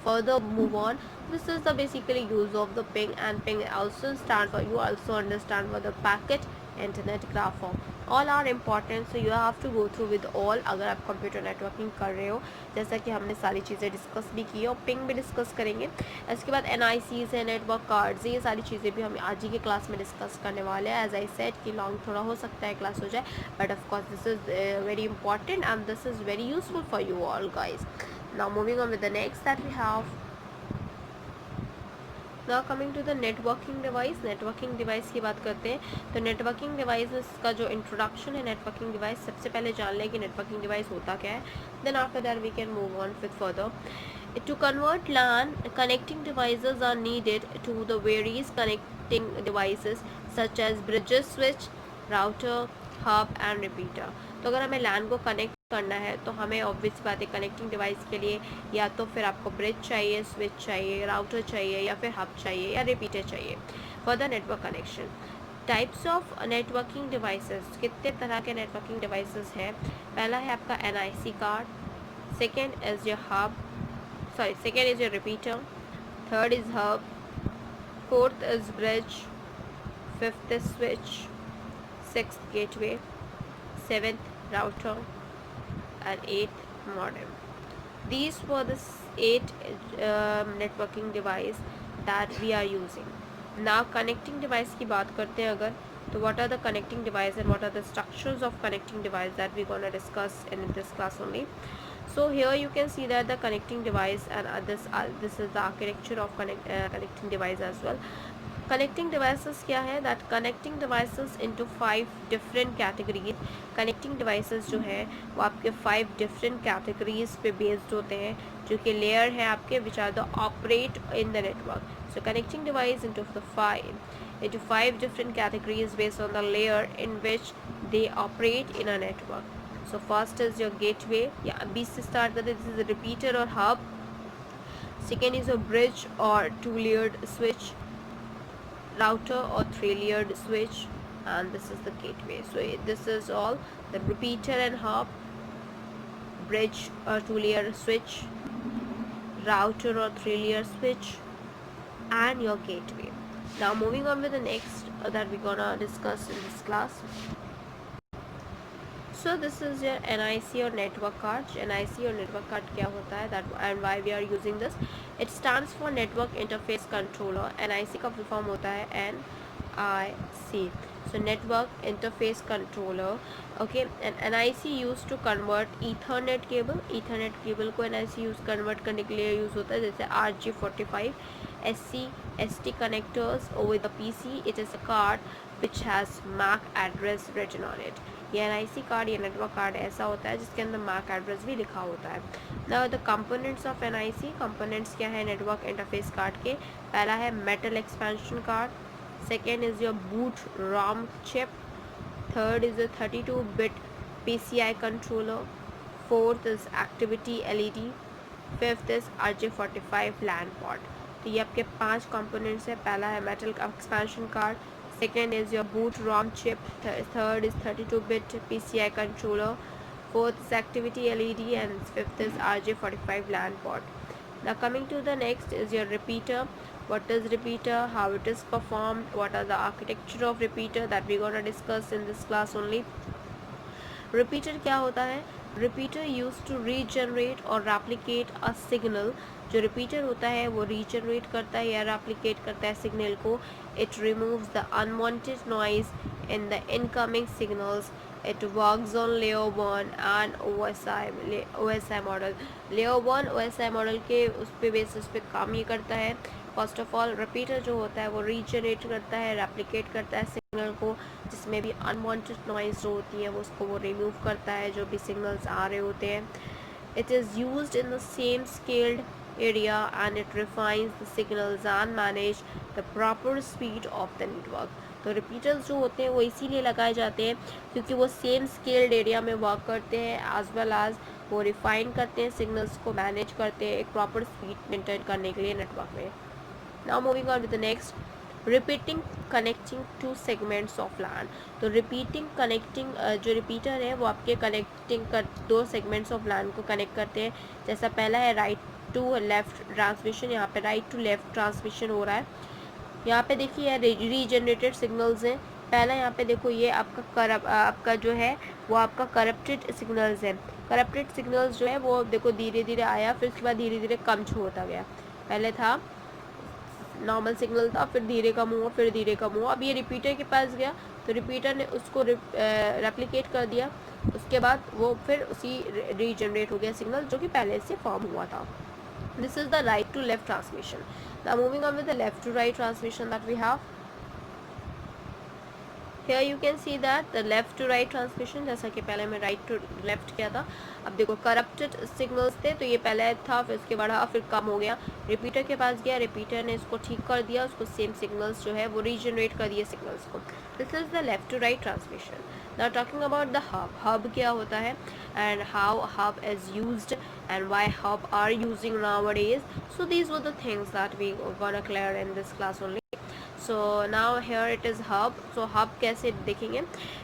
further move on. This is the basically use of the ping. And ping also stand for, you also understand for the packet internet groper. All are important, so you have to go through with all अगर आप computer networking कर रहे हो. जैसा कि हमने सारी चीज़ें डिस्कस भी की और पिंग भी डिस्कस करेंगे. इसके बाद NICs है, नेटवर्क कार्ड्स, ये सारी चीज़ें भी हम आज ही के क्लास में डिस्कस करने वाले हैं. एज आई सेड कि लॉन्ग थोड़ा हो सकता है क्लास हो जाए, but of course this is very important and this is very useful for you all guys. Now moving on with the next that we have. Now coming to the networking device. Networking device की बात करते हैं तो networking device का जो introduction है networking device, सबसे पहले जान लें कि नेटवर्किंग डिवाइस होता क्या है. Then after that we can move on with further. To convert LAN, connecting devices are needed to the various connecting devices such as bridges, switch, router, hub and repeater. तो अगर हमें LAN को connect करना है तो हमें obvious बात है कनेक्टिंग डिवाइस के लिए या तो फिर आपको ब्रिज चाहिए, स्विच चाहिए, राउटर चाहिए या फिर हब चाहिए या रिपीटर चाहिए for the network connection. Types of networking devices, कितने तरह के नेटवर्किंग डिवाइसेस हैं? पहला है आपका NIC card, second is your hub, second is your repeater, third is hub, fourth is bridge, fifth is switch, sixth gateway, seventh router, and eighth modem. These were the eight networking device that we are using. Now connecting device की बात करते हैं अगर, तो what are the connecting device and what are the structures of connecting device that we're gonna discuss in this class only. So here you can see that the connecting device and this is the architecture of connecting device as well. Connecting devices क्या है? That connecting devices into 5 different categories. Connecting devices जो है वो आपके 5 different categories पे based होते हैं जो कि layer है आपके which are the operate in the network. So connecting device into 5 different categories based on the layer in which they operate in a network. So first is your gateway, या B से start करते हैं. This is a repeater or hub. Second is a bridge or 2-layered switch, router or 3-layered switch, and this is the gateway. So this is all the repeater and hub, bridge or 2-layer switch, router or 3-layer switch, and your gateway. Now moving on with the next that we're gonna discuss in this class. So this is your NIC or network card. NIC or network card क्या होता है, that and why we are using this. It stands for Network Interface Controller. NIC का full form होता है NIC. So network interface controller, okay, and NIC used to convert Ethernet cable को NIC use convert करने के लिए use होता है, जैसे RJ45 SC/ST connectors over the PC. It is a card which has MAC address written on it. ये NIC card, ये network card ऐसा होता है जिसके अंदर MAC एड्रेस भी लिखा होता है. Now the components of NIC, components क्या है नेटवर्क इंटरफेस कार्ड के? पहला है metal expansion card, second is your boot ROM chip, third is a 32-bit PCI controller, fourth is activity LED, fifth is RJ45 LAN port. तो ये आपके 5 components है. पहला है metal expansion card, second is your boot ROM chip, third is 32-bit PCI controller, fourth is activity LED, and fifth is RJ45 LAN port. Now coming to the next is your repeater. What is repeater, how it is performed, what are the architecture of repeater, that we're gonna discuss in this class only. Repeater क्या होता है? Repeater used to regenerate or replicate a signal. जो repeater होता है वो regenerate करता है या replicate करता है signal को. It removes the unwanted noise in the incoming signals. It works on layer 1 and OSI model. layer 1 OSI model के उस पे बेसिस पे काम ये करता है. फर्स्ट ऑफ ऑल रिपीटर जो होता है वो रीजनरेट करता है, रेप्लिकेट करता है सिग्नल को, जिसमें भी अनवांटेड नॉइज जो होती है वो उसको वो रिमूव करता है जो भी सिग्नल्स आ रहे होते हैं. It is used in the same scaled area and it refines the signals and manage the proper speed of the network. तो रिपीटर्स जो होते हैं वो इसीलिए लगाए जाते हैं क्योंकि वो सेम स्केल्ड एरिया में वर्क करते हैं, एज वेल एज वो रिफाइन करते हैं सिग्नल्स को, मैनेज करते हैं एक प्रॉपर स्पीड मेंटेन करने के लिए नेटवर्क में. Now moving on with the next, repeating connecting two segments of LAN. तो repeating connecting जो repeater है वो आपके connecting कर 2 segments of LAN को connect करते हैं. जैसा पहला है right to left transmission, यहाँ पे right to left transmission हो रहा है. यहाँ पे देखिए यार regenerated signals हैं. पहला यहाँ पे देखो ये आपका जो है वो आपका करप्टेड सिग्नल्स है. करप्टेड सिग्नल्स जो है वो देखो धीरे धीरे आया, फिर उसके बाद धीरे धीरे कम होता गया. पहले था नॉर्मल सिग्नल था, फिर धीरे कम हुआ, फिर धीरे कम हुआ. अब ये रिपीटर के पास गया तो रिपीटर ने उसको रेप्लिकेट कर दिया, उसके बाद वो फिर उसी रीजनरेट हो गया सिग्नल जो कि पहले से फॉर्म हुआ था. This is the right to left transmission. Now moving on with the left to right transmission that we have. Here you can see that the left to right transmission, जैसा कि पहले मैं right to left किया था. अब देखो corrupted signals थे तो ये पहले था, फिर उसके बढ़ा, फिर कम हो गया. रिपीटर के पास गया, रिपीटर ने इसको ठीक कर दिया, उसको सेम सिग्नल्स जो है वो रीजनरेट कर दिए सिग्नल्स को. This is the left to right transmission. Now talking about the hub. Hub क्या होता है and how hub is used and why hub are using nowadays. So these were the things that we gonna clear in this class only. So now here it is hub. So hub कैसे देखेंगे?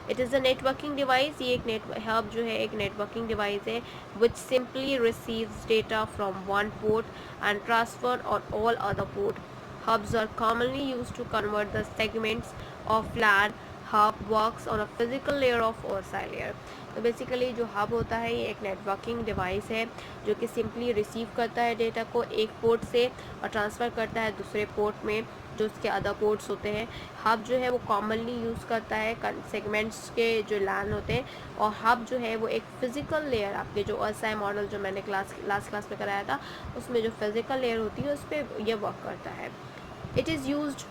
It is a networking device. ये एक hub जो है एक networking device है which simply receives data from one port and transfer on all other port. Hubs are commonly used to convert the segments of LAN. Hub works on a physical layer of OSI layer. तो basically जो hub होता है ये एक networking device है जो कि simply receive करता है डेटा को एक पोर्ट से और ट्रांसफ़र करता है दूसरे पोर्ट में जो उसके अदर पोर्ट्स होते हैं. हब जो है वो कॉमनली यूज़ करता है सेगमेंट्स के जो LAN होते हैं, और हब जो है वो एक फ़िज़िकल लेयर, आपके जो OSI मॉडल जो मैंने लास्ट क्लास में कराया था उसमें जो फिज़िकल लेयर होती है उस पर यह वर्क करता है. It is used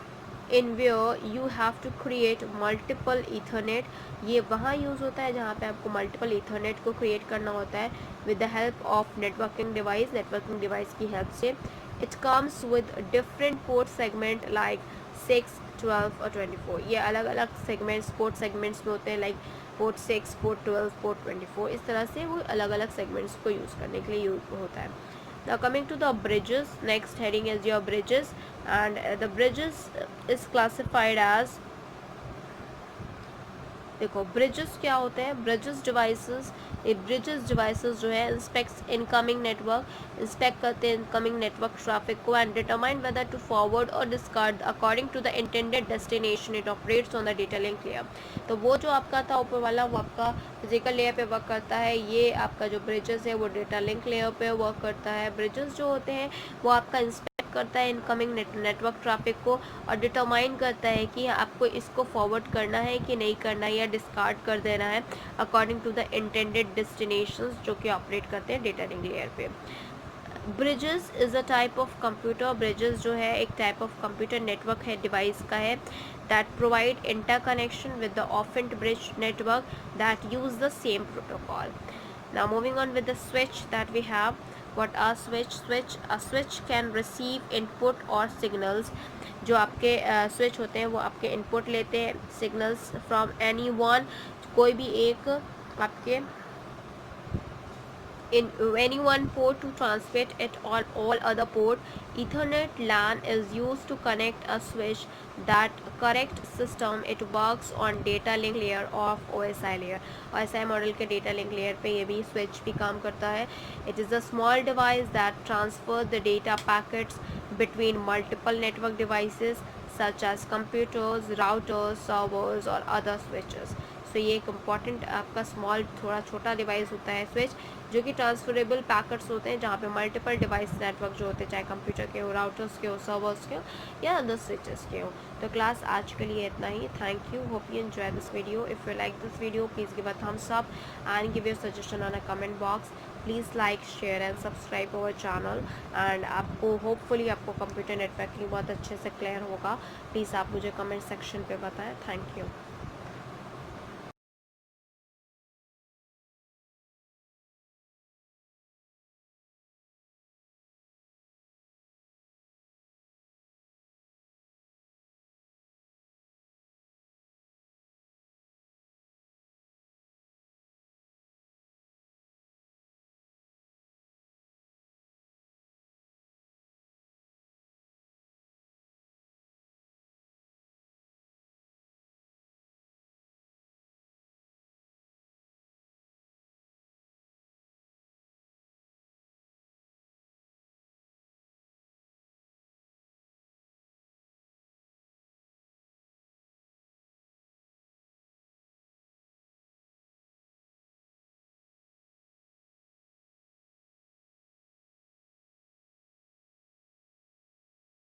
in where you have to create multiple Ethernet. ये वहाँ यूज़ होता है जहाँ पे आपको multiple Ethernet को create करना होता है with the help of networking device की help से. It comes with different port segment like 6, 12 और 24. ये अलग अलग segments port segments में होते हैं like port 6, port 12, port 24. इस तरह से वो अलग अलग segments को यूज़ करने के लिए यूज़ होता है. Now coming to the bridges, next heading is your bridges, and the bridges is classified as, देखो ब्रिजेस क्या होते हैं. ब्रिजेस डिवाइसेस जो है इंस्पेक्ट्स इनकमिंग नेटवर्क, इंस्पेक्ट करते हैं इनकमिंग नेटवर्क ट्रैफिक को and determine whether to forward or discard according to the intended destination. It operates on the data link layer. तो वो जो आपका था ऊपर वाला वो आपका फिजिकल लेयर पे वर्क करता है. ये आपका जो ब्रिजेस है वो डेटा लिंक लेयर पे वर्क करता है. ब्रिजेस जो होते हैं वो आपका इंस्पेक्ट करता है इनकमिंग नेटवर्क ट्रैफिक को और डिटरमाइन करता है कि आपको इसको फॉरवर्ड करना है कि नहीं करना है या डिस्कार्ड कर देना है according to the intended destinations जो कि ऑपरेट करते हैं डेटा लिंक लेयर पे। Bridges is a type of computer. Bridges जो है एक टाइप ऑफ कंप्यूटर नेटवर्क है, डिवाइस का है, that provide interconnection with the ऑफेंट bridge network that use the same protocol. Now moving on with the switch that we have. What are switch? A switch can receive input or signals. जो आपके switch होते हैं वो आपके input लेते हैं signals from anyone, कोई भी एक आपके in any one port to transmit it on all other port. Ethernet LAN is used to connect a switch that correct system. It works on data link layer of OSI layer. OSI model के data link layer पे ये भी switch भी काम करता है. It is a small device that transfer the data packets between multiple network devices such as computers, routers, servers or other switches. सो ये एक इम्पॉर्टेंट आपका स्मॉल थोड़ा छोटा डिवाइस होता है स्विच, जो कि ट्रांसफरेबल पैकेट्स होते हैं जहाँ पे मल्टीपल डिवाइस नेटवर्क जो होते हैं, चाहे कंप्यूटर के हो, राउटर्स के हो, सर्वर्स के हो या अदर स्विचेस के हो। तो क्लास आज के लिए इतना ही। Thank you, hope you enjoy this video. If you like this video please give a thumbs up and give your suggestion on a comment box. Please like, share and subscribe our channel. And आपको hopefully आपको computer networking बहुत अच्छे से clear होगा। Please आप मुझे comment section पे बताएं। Thank you.